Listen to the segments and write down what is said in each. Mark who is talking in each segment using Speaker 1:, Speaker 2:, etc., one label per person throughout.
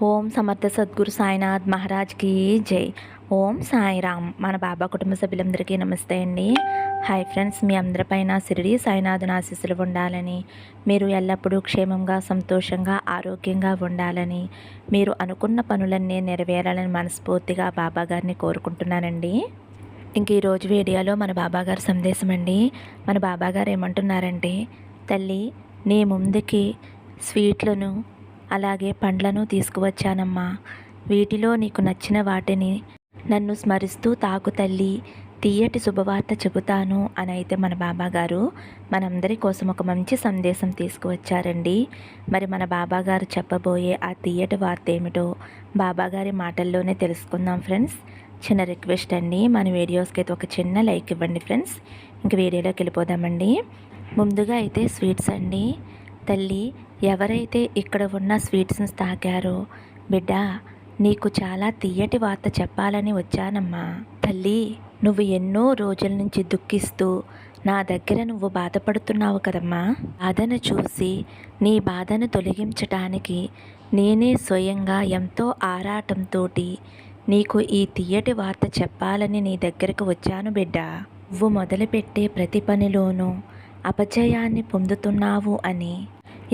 Speaker 1: ఓం సమర్థ సద్గురు సాయినాథ్ మహారాజ్కి జై. ఓం సాయిరామ్. మన బాబా కుటుంబ సభ్యులందరికీ నమస్తే అండి. హాయ్ ఫ్రెండ్స్, మీ అందరిపైన షిరిడి సాయినాథుని ఆశీస్సులు ఉండాలని, మీరు ఎల్లప్పుడూ క్షేమంగా సంతోషంగా ఆరోగ్యంగా ఉండాలని, మీరు అనుకున్న పనులన్నీ నెరవేరాలని మనస్ఫూర్తిగా బాబా గారిని కోరుకుంటున్నానండి. ఇంక ఈరోజు వీడియోలో మన బాబాగారు సందేశం అండి. మన బాబాగారు ఏమంటున్నారంటే, తల్లి నీ ముందుకి స్వీట్లను అలాగే పండ్లను తీసుకువచ్చానమ్మా. వీటిలో నీకు నచ్చిన వాటిని నన్ను స్మరిస్తూ తాకు తల్లి, తీయటి శుభవార్త చెబుతాను అని అయితే మన బాబాగారు మనందరి కోసం ఒక మంచి సందేశం తీసుకువచ్చారండి. మరి మన బాబాగారు చెప్పబోయే ఆ తీయటి వార్త ఏమిటో బాబాగారి మాటల్లోనే తెలుసుకుందాం ఫ్రెండ్స్. చిన్న రిక్వెస్ట్ అండి, మన వీడియోస్కి అయితే ఒక చిన్న లైక్ ఇవ్వండి ఫ్రెండ్స్. ఇంక వీడియోలోకి వెళ్ళిపోదామండి. ముందుగా అయితే స్వీట్స్ అండి. తల్లి, ఎవరైతే ఇక్కడ ఉన్న స్వీట్స్ని తాకారో బిడ్డ, నీకు చాలా తీయటి వార్త చెప్పాలని వచ్చానమ్మా. తల్లి, నువ్వు ఎన్నో రోజుల నుంచి దుఃఖిస్తూ నా దగ్గర నువ్వు బాధపడుతున్నావు కదమ్మా. బాధను చూసి నీ బాధను తొలగించటానికి నేనే స్వయంగా ఎంతో ఆరాటంతో నీకు ఈ తీయటి వార్త చెప్పాలని నీ దగ్గరకు వచ్చాను బిడ్డ. నువ్వు మొదలుపెట్టే ప్రతి పనిలోనూ అపజయాన్ని పొందుతున్నావు అని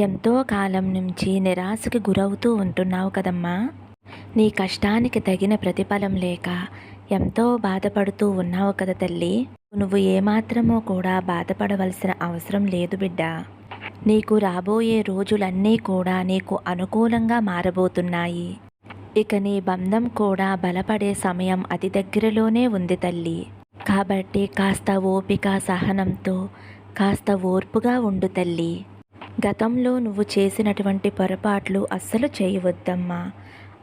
Speaker 1: ఎంతో కాలం నుంచి నిరాశకు గురవుతూ ఉంటున్నావు కదమ్మా. నీ కష్టానికి తగిన ప్రతిఫలం లేక ఎంతో బాధపడుతూ ఉన్నావు కదా తల్లి. నువ్వు ఏమాత్రమో కూడా బాధపడవలసిన అవసరం లేదు బిడ్డ. నీకు రాబోయే రోజులన్నీ కూడా నీకు అనుకూలంగా మారబోతున్నాయి. ఇక నీ బంధం కూడా బలపడే సమయం అతి దగ్గరలోనే ఉంది తల్లి. కాబట్టి కాస్త ఓపిక సహనంతో కాస్త ఓర్పుగా ఉండు తల్లి. గతంలో నువ్వు చేసినటువంటి పొరపాట్లు అస్సలు చేయవద్దమ్మా.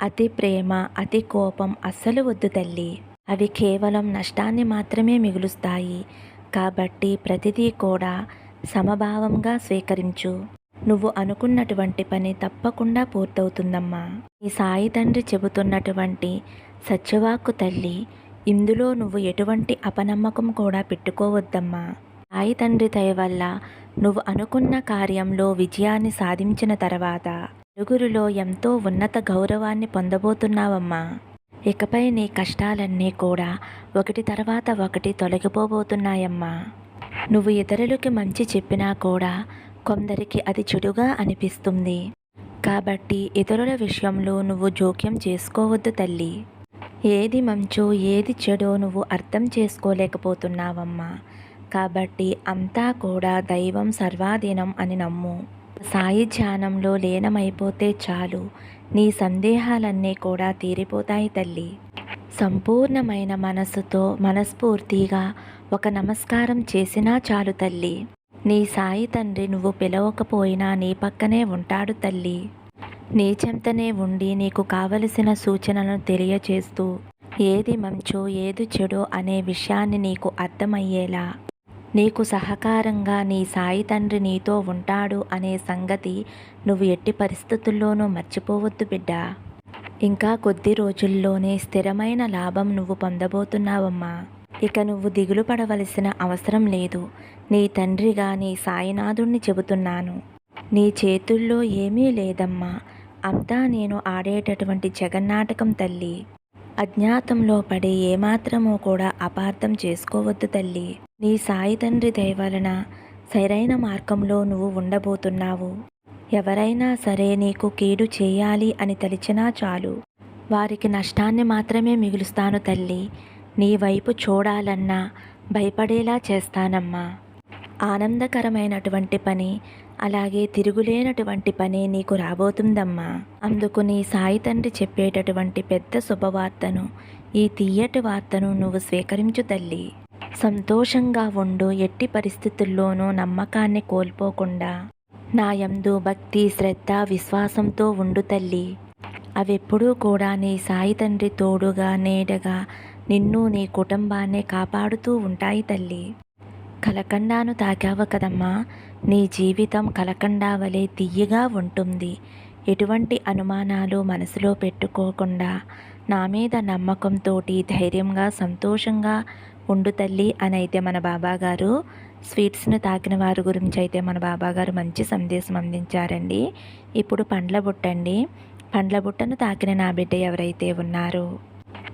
Speaker 1: అతి ప్రేమ అతి కోపం అస్సలు వద్దు తల్లి. అవి కేవలం నష్టాన్ని మాత్రమే మిగులుస్తాయి. కాబట్టి ప్రతిదీ కూడా సమభావంగా స్వీకరించు. నువ్వు అనుకున్నటువంటి పని తప్పకుండా పూర్తవుతుందమ్మా. ఈ సాయి తండ్రి చెబుతున్నటువంటి సత్యవాక్కు తల్లి. ఇందులో నువ్వు ఎటువంటి అపనమ్మకం కూడా పెట్టుకోవద్దమ్మా. సాయి తండ్రి దయ వల్ల నువ్వు అనుకున్న కార్యంలో విజయాన్ని సాధించిన తర్వాత నలుగురిలో ఎంతో ఉన్నత గౌరవాన్ని పొందబోతున్నావమ్మా. ఇకపై నీ కష్టాలన్నీ కూడా ఒకటి తర్వాత ఒకటి తొలగిపోబోతున్నాయమ్మా. నువ్వు ఇతరులకి మంచి చెప్పినా కూడా కొందరికి అది చెడుగా అనిపిస్తుంది. కాబట్టి ఇతరుల విషయంలో నువ్వు జోక్యం చేసుకోవద్దు తల్లి. ఏది మంచో ఏది చెడో నువ్వు అర్థం చేసుకోలేకపోతున్నావమ్మా. కాబట్టి అంతా కూడా దైవం సర్వాధీనం అని నమ్ము. సాయి ధ్యానంలో లీనమైపోతే చాలు, నీ సందేహాలన్నీ కూడా తీరిపోతాయి తల్లి. సంపూర్ణమైన మనసుతో మనస్ఫూర్తిగా ఒక నమస్కారం చేసినా చాలు తల్లి. నీ సాయి తండ్రి నువ్వు పిలవకపోయినా నీ పక్కనే ఉంటాడు తల్లి. నీ చెంతనే ఉండి నీకు కావలసిన సూచనలను తెలియచేస్తూ ఏది మంచో ఏది చెడో అనే విషయాన్ని నీకు అర్థమయ్యేలా నీకు సహకారంగా నీ సాయి తండ్రి నీతో ఉంటాడు అనే సంగతి నువ్వు ఎట్టి పరిస్థితుల్లోనూ మర్చిపోవద్దు బిడ్డ. ఇంకా కొద్ది రోజుల్లోనే స్థిరమైన లాభం నువ్వు పొందబోతున్నావమ్మా. ఇక నువ్వు దిగులు పడవలసిన అవసరం లేదు. నీ తండ్రిగా నీ సాయినాథుణ్ణి చెబుతున్నాను. నీ చేతుల్లో ఏమీ లేదమ్మా. అంతా నేను ఆడేటటువంటి జగన్నాటకం తల్లి. అజ్ఞాతంలో పడి ఏమాత్రమూ కూడా అపార్థం చేసుకోవద్దు తల్లి. నీ సాయి తండ్రి దయ వలన సరైన మార్గంలో నువ్వు ఉండబోతున్నావు. ఎవరైనా సరే నీకు కీడు చేయాలి అని తలిచినా చాలు, వారికి నష్టాన్ని మాత్రమే మిగులుస్తాను తల్లి. నీ వైపు చూడాలన్నా భయపడేలా చేస్తానమ్మా. ఆనందకరమైనటువంటి పని అలాగే తిరుగులేనటువంటి పని నీకు రాబోతుందమ్మా. అందుకు నీ సాయి తండ్రి చెప్పేటటువంటి పెద్ద శుభవార్తను, ఈ తీయటి వార్తను నువ్వు స్వీకరించు తల్లి. సంతోషంగా ఉండు. ఎట్టి పరిస్థితుల్లోనూ నమ్మకాన్ని కోల్పోకుండా నా యందు భక్తి శ్రద్ధ విశ్వాసంతో ఉండు తల్లి. అవెప్పుడూ కూడా నీ సాయి తండ్రి తోడుగా నీడగా నిన్ను నీ కుటుంబాన్ని కాపాడుతూ ఉంటాయి తల్లి. కలకండాను తాకావు కదమ్మా, నీ జీవితం కలకండా వలె తియ్యగా ఉంటుంది. ఎటువంటి అనుమానాలు మనసులో పెట్టుకోకుండా నా మీద నమ్మకంతో ధైర్యంగా సంతోషంగా ఉండు తల్లి అని అయితే మన బాబాగారు స్వీట్స్ని తాకిన వారి గురించి అయితే మన బాబాగారు మంచి సందేశం అందించారండి. ఇప్పుడు పండ్ల బుట్టండి. పండ్ల బుట్టను తాకిన నా బిడ్డ ఎవరైతే ఉన్నారో,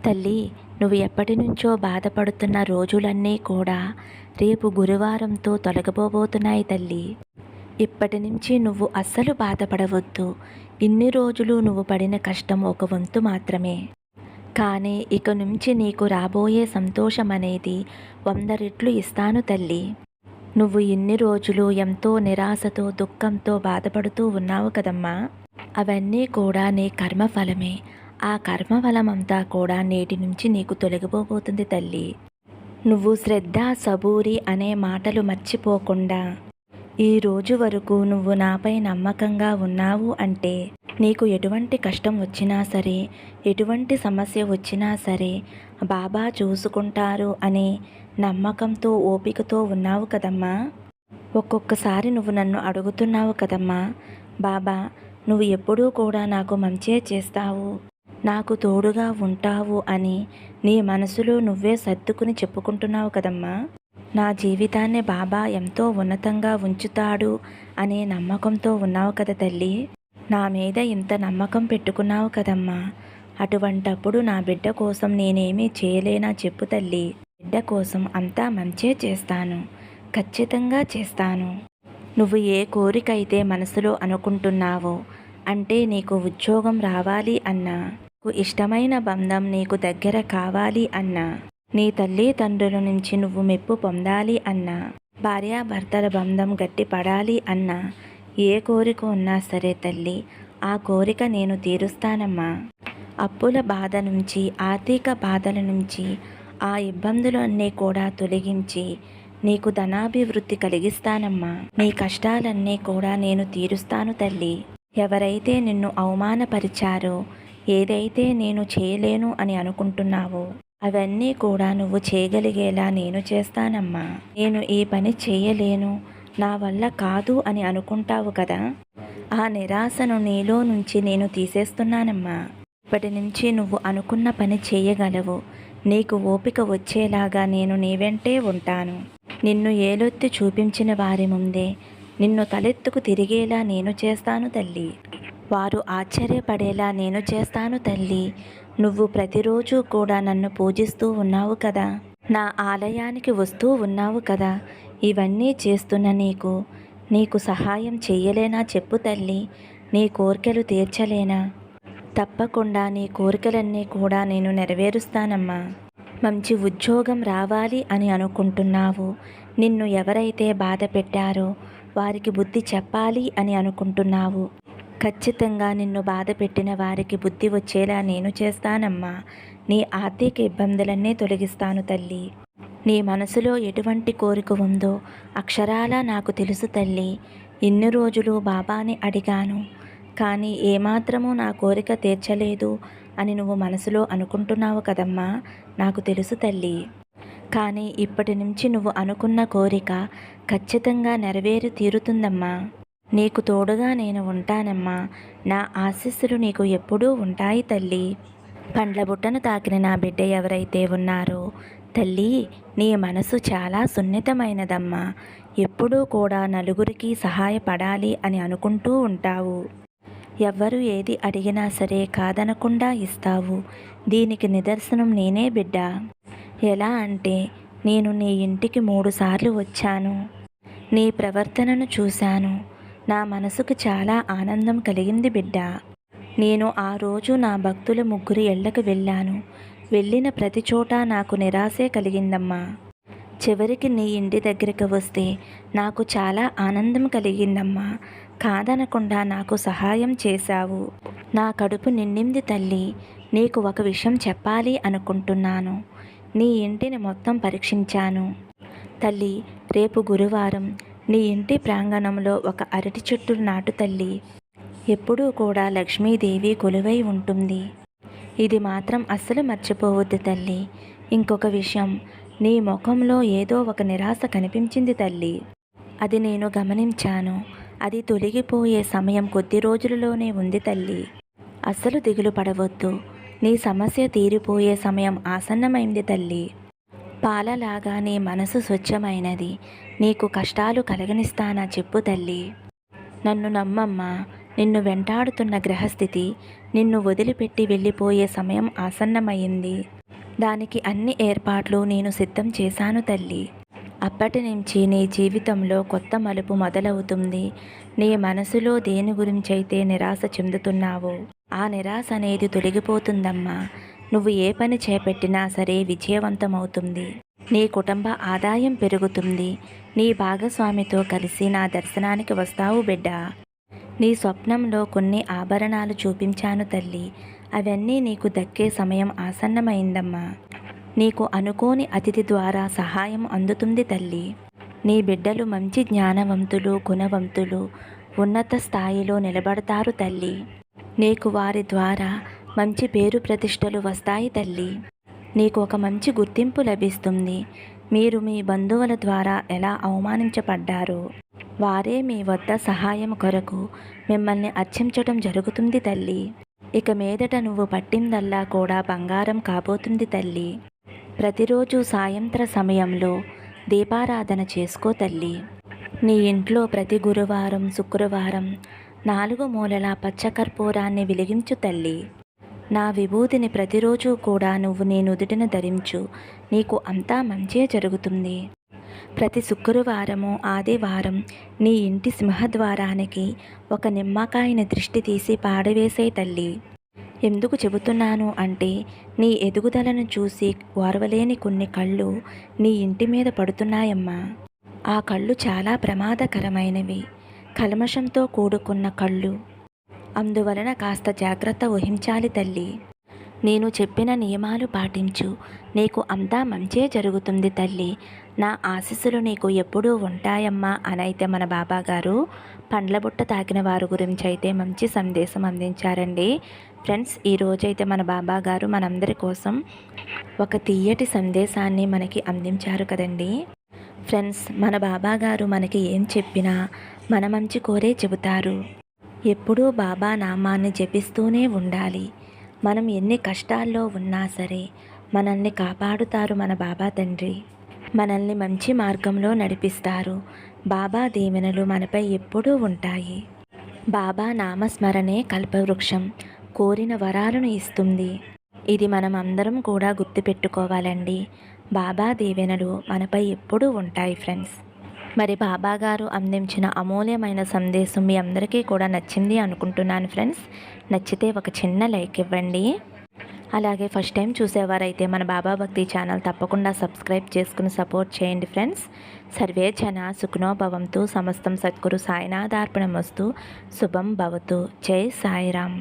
Speaker 1: తల్లి నువ్వు ఎప్పటి నుంచో బాధపడుతున్న రోజులన్నీ కూడా రేపు గురువారంతో తొలగిపోబోతున్నాయి తల్లి. ఇప్పటి నుంచి నువ్వు అస్సలు బాధపడవద్దు. ఇన్ని రోజులు నువ్వు పడిన కష్టం ఒక వంతు మాత్రమే. కానీ ఇక నుంచి నీకు రాబోయే సంతోషం అనేది 100 రెట్లు ఇస్తాను తల్లి. నువ్వు ఇన్ని రోజులు ఎంతో నిరాశతో దుఃఖంతో బాధపడుతూ ఉన్నావు కదమ్మా. అవన్నీ కూడా నీ కర్మఫలమే. ఆ కర్మఫలమంతా కూడా నేటి నుంచి నీకు తొలగిపోబోతుంది తల్లి. నువ్వు శ్రద్ధ సబూరి అనే మాటలు మర్చిపోకుండా ఈ రోజు వరకు నువ్వు నాపై నమ్మకంగా ఉన్నావు అంటే నీకు ఎటువంటి కష్టం వచ్చినా సరే, ఎటువంటి సమస్య వచ్చినా సరే బాబా చూసుకుంటారు అనే నమ్మకంతో ఓపికతో ఉన్నావు కదమ్మా. ఒక్కొక్కసారి నువ్వు నన్ను అడుగుతున్నావు కదమ్మా, బాబా నువ్వు ఎప్పుడూ కూడా నాకు మంచే చేస్తావు, నాకు తోడుగా ఉంటావు అని నీ మనసులో నువ్వే సర్దుకుని చెప్పుకుంటున్నావు కదమ్మా. నా జీవితాన్ని బాబా ఎంతో ఉన్నతంగా ఉంచుతాడు అనే నమ్మకంతో ఉన్నావు కదా తల్లి. నా మీద ఇంత నమ్మకం పెట్టుకున్నావు కదమ్మా. అటువంటప్పుడు నా బిడ్డ కోసం నేనేమీ చేయలేనా చెప్పు తల్లి. బిడ్డ కోసం అంతా మంచే చేస్తాను, ఖచ్చితంగా చేస్తాను. నువ్వు ఏ కోరికైతే మనసులో అనుకుంటున్నావో, అంటే నీకు ఉద్యోగం రావాలి అన్నా, నీకు ఇష్టమైన బంధం నీకు దగ్గర కావాలి అన్నా, నీ తల్లిదండ్రుల నుంచి నువ్వు మెప్పు పొందాలి అన్నా, భార్యాభర్తల బంధం గట్టిపడాలి అన్నా, ఏ కోరిక ఉన్నా సరే తల్లి ఆ కోరిక నేను తీరుస్తానమ్మా. అప్పుల బాధ నుంచి, ఆర్థిక బాధల నుంచి, ఆ ఇబ్బందులన్నీ కూడా తొలగించి నీకు ధనాభివృద్ధి కలిగిస్తానమ్మా. నీ కష్టాలన్నీ కూడా నేను తీరుస్తాను తల్లి. ఎవరైతే నిన్ను అవమానపరిచారో, ఏదైతే నేను చేయలేను అని అనుకుంటున్నావో అవన్నీ కూడా నువ్వు చేయగలిగేలా నేను చేస్తానమ్మా. నేను ఈ పని చేయలేను, నా వల్ల కాదు అని అనుకుంటావు కదా, ఆ నిరాశను నీలో నుంచి నేను తీసేస్తున్నానమ్మా. ఇప్పటి నుంచి నువ్వు అనుకున్న పని చేయగలవు. నీకు ఓపిక వచ్చేలాగా నేను నీ వెంటే ఉంటాను. నిన్ను ఏలొత్తి చూపించిన వారి ముందే నిన్ను తలెత్తుకు తిరిగేలా నేను చేస్తాను తల్లి. వారు ఆశ్చర్యపడేలా నేను చేస్తాను తల్లి. నువ్వు ప్రతిరోజు కూడా నన్ను పూజిస్తూ ఉన్నావు కదా, నా ఆలయానికి వస్తూ ఉన్నావు కదా, ఇవన్నీ చేస్తున్న నీకు సహాయం చెయ్యలేనా చెప్పు తల్లి. నీ కోరికలు తీర్చలేనా? తప్పకుండా నీ కోరికలన్నీ కూడా నేను నెరవేరుస్తానమ్మా. మంచి ఉద్యోగం రావాలి అని అనుకుంటున్నావు. నిన్ను ఎవరైతే బాధ పెట్టారో వారికి బుద్ధి చెప్పాలి అని అనుకుంటున్నావు. ఖచ్చితంగా నిన్ను బాధ పెట్టిన వారికి బుద్ధి వచ్చేలా నేను చేస్తానమ్మా. నీ ఆర్థిక ఇబ్బందులన్నీ తొలగిస్తాను తల్లి. నీ మనసులో ఎటువంటి కోరిక ఉందో అక్షరాలా నాకు తెలుసు తల్లి. ఇన్ని రోజులు బాబాని అడిగాను, కానీ ఏమాత్రమూ నా కోరిక తీర్చలేదు అని నువ్వు మనసులో అనుకుంటున్నావు కదమ్మా. నాకు తెలుసు తల్లి. కానీ ఇప్పటి నుంచి నువ్వు అనుకున్న కోరిక ఖచ్చితంగా నెరవేరి తీరుతుందమ్మా. నీకు తోడుగా నేను ఉంటానమ్మా. నా ఆశీస్సులు నీకు ఎప్పుడూ ఉంటాయి తల్లి. పండ్ల బుట్టను తాకిన నా బిడ్డ ఎవరైతే ఉన్నారో, తల్లి నీ మనసు చాలా సున్నితమైనదమ్మా. ఎప్పుడూ కూడా నలుగురికి సహాయపడాలి అని అనుకుంటూ ఉంటావు. ఎవ్వరు ఏది అడిగినా సరే కాదనకుండా ఇస్తావు. దీనికి నిదర్శనం నేనే బిడ్డ. ఎలా అంటే, నేను నీ ఇంటికి 3 సార్లు వచ్చాను. నీ ప్రవర్తనను చూశాను. నా మనసుకు చాలా ఆనందం కలిగింది బిడ్డ. నేను ఆ రోజు నా భక్తుల 3 ఇళ్లకు వెళ్ళాను. వెళ్ళిన ప్రతి చోట నాకు నిరాశే కలిగిందమ్మా. చివరికి నీ ఇంటి దగ్గరికి వస్తే నాకు చాలా ఆనందం కలిగిందమ్మా. కాదనకుండా నాకు సహాయం చేశావు. నా కడుపు నిండింది తల్లి. నీకు ఒక విషయం చెప్పాలి అనుకుంటున్నాను. నీ ఇంటిని మొత్తం పరీక్షించాను తల్లి. రేపు గురువారం నీ ఇంటి ప్రాంగణంలో ఒక అరటి చెట్టు నాటు తల్లి. ఎప్పుడూ కూడా లక్ష్మీదేవి కొలువై ఉంటుంది. ఇది మాత్రం అస్సలు మర్చిపోవద్దు తల్లి. ఇంకొక విషయం, నీ ముఖంలో ఏదో ఒక నిరాశ కనిపించింది తల్లి. అది నేను గమనించాను. అది తొలగిపోయే సమయం కొద్ది రోజులలోనే ఉంది తల్లి. అస్సలు దిగులు పడవద్దు. నీ సమస్య తీరిపోయే సమయం ఆసన్నమైంది తల్లి. పాలలాగా నీ మనసు స్వచ్ఛమైనది. నీకు కష్టాలు కలగనిస్తానా చెప్పు తల్లి. నన్ను నమ్మమ్మా. నిన్ను వెంటాడుతున్న గ్రహస్థితి నిన్ను వదిలిపెట్టి వెళ్ళిపోయే సమయం ఆసన్నమైంది. దానికి అన్ని ఏర్పాట్లు నేను సిద్ధం చేశాను తల్లి. అప్పటి నుంచి నీ జీవితంలో కొత్త మలుపు మొదలవుతుంది. నీ మనసులో దేని గురించైతే నిరాశ చెందుతున్నావో ఆ నిరాశ అనేది తొలగిపోతుందమ్మా. నువ్వు ఏ పని చేపట్టినా సరే విజయవంతమవుతుంది. నీ కుటుంబ ఆదాయం పెరుగుతుంది. నీ భాగస్వామితో కలిసి నా దర్శనానికి వస్తావు బిడ్డా. నీ స్వప్నంలో కొన్ని ఆభరణాలు చూపించాను తల్లి. అవన్నీ నీకు దక్కే సమయం ఆసన్నమైందమ్మా. నీకు అనుకోని అతిథి ద్వారా సహాయం అందుతుంది తల్లి. నీ బిడ్డలు మంచి జ్ఞానవంతులు, గుణవంతులు, ఉన్నత స్థాయిలో నిలబడతారు తల్లి. నీకు వారి ద్వారా మంచి పేరు ప్రతిష్టలు వస్తాయి తల్లి. నీకు ఒక మంచి గుర్తింపు లభిస్తుంది. మీరు మీ బంధువుల ద్వారా ఎలా అవమానించబడ్డారో వారే మీ వద్ద సహాయం కొరకు మిమ్మల్ని అర్చించటం జరుగుతుంది తల్లి. ఇక మీదట నువ్వు పట్టిందల్లా కూడా బంగారం కాబోతుంది తల్లి. ప్రతిరోజు సాయంత్ర సమయంలో దీపారాధన చేసుకో తల్లి. నీ ఇంట్లో ప్రతి గురువారం, శుక్రవారం 4 మూలల పచ్చకర్పూరాన్ని వెలిగించు తల్లి. నా విభూతిని ప్రతిరోజు కూడా నువ్వు నీ నుదుటిన ధరించు. నీకు అంతా మంచే జరుగుతుంది. ప్రతి శుక్రవారము, ఆదివారం నీ ఇంటి సింహద్వారానికి ఒక నిమ్మకాయని దృష్టి తీసి పాడవేసే తల్లి. ఎందుకు చెబుతున్నాను అంటే నీ ఎదుగుదలను చూసి ఓర్వలేని కొన్ని కళ్ళు నీ ఇంటి మీద పడుతున్నాయమ్మా. ఆ కళ్ళు చాలా ప్రమాదకరమైనవి, కల్మషంతో కూడుకున్న కళ్ళు. అందువలన కాస్త జాగ్రత్త వహించాలి తల్లి. నేను చెప్పిన నియమాలు పాటించు. నీకు అంతా మంచే జరుగుతుంది తల్లి. నా ఆశీస్సులు నీకు ఎప్పుడూ ఉంటాయమ్మా అనైతే మన బాబాగారు పండ్ల బుట్ట తాకిన వారి గురించి అయితే మంచి సందేశం అందించారండి. ఫ్రెండ్స్, ఈరోజైతే మన బాబాగారు మనందరి కోసం ఒక తీయటి సందేశాన్ని మనకి అందించారు కదండి. ఫ్రెండ్స్, మన బాబాగారు మనకి ఏం చెప్పినా మన మంచి కోరే చెబుతారు. ఎప్పుడూ బాబా నామాన్ని జపిస్తూనే ఉండాలి. మనం ఎన్ని కష్టాల్లో ఉన్నా సరే మనల్ని కాపాడుతారు మన బాబా తండ్రి. మనల్ని మంచి మార్గంలో నడిపిస్తారు. బాబా దీవెనలు మనపై ఎప్పుడూ ఉంటాయి. బాబా నామస్మరణే కల్పవృక్షం, కోరిన వరాలను ఇస్తుంది. ఇది మనం అందరం కూడా గుర్తుపెట్టుకోవాలండి. బాబా దీవెనలు మనపై ఎప్పుడూ ఉంటాయి ఫ్రెండ్స్. మరి బాబాగారు అందించిన అమూల్యమైన సందేశం మీ అందరికీ కూడా నచ్చింది అనుకుంటున్నాను ఫ్రెండ్స్. నచ్చితే ఒక చిన్న లైక్ ఇవ్వండి. అలాగే ఫస్ట్ టైం చూసేవారైతే మన బాబా భక్తి ఛానల్ తప్పకుండా సబ్స్క్రైబ్ చేసుకుని సపోర్ట్ చేయండి ఫ్రెండ్స్. సర్వే జన సుఖనో భవంతు. సమస్తం సద్గురు సాయినాథార్పణమస్తు. శుభం భవతు. జై సాయిరామ్.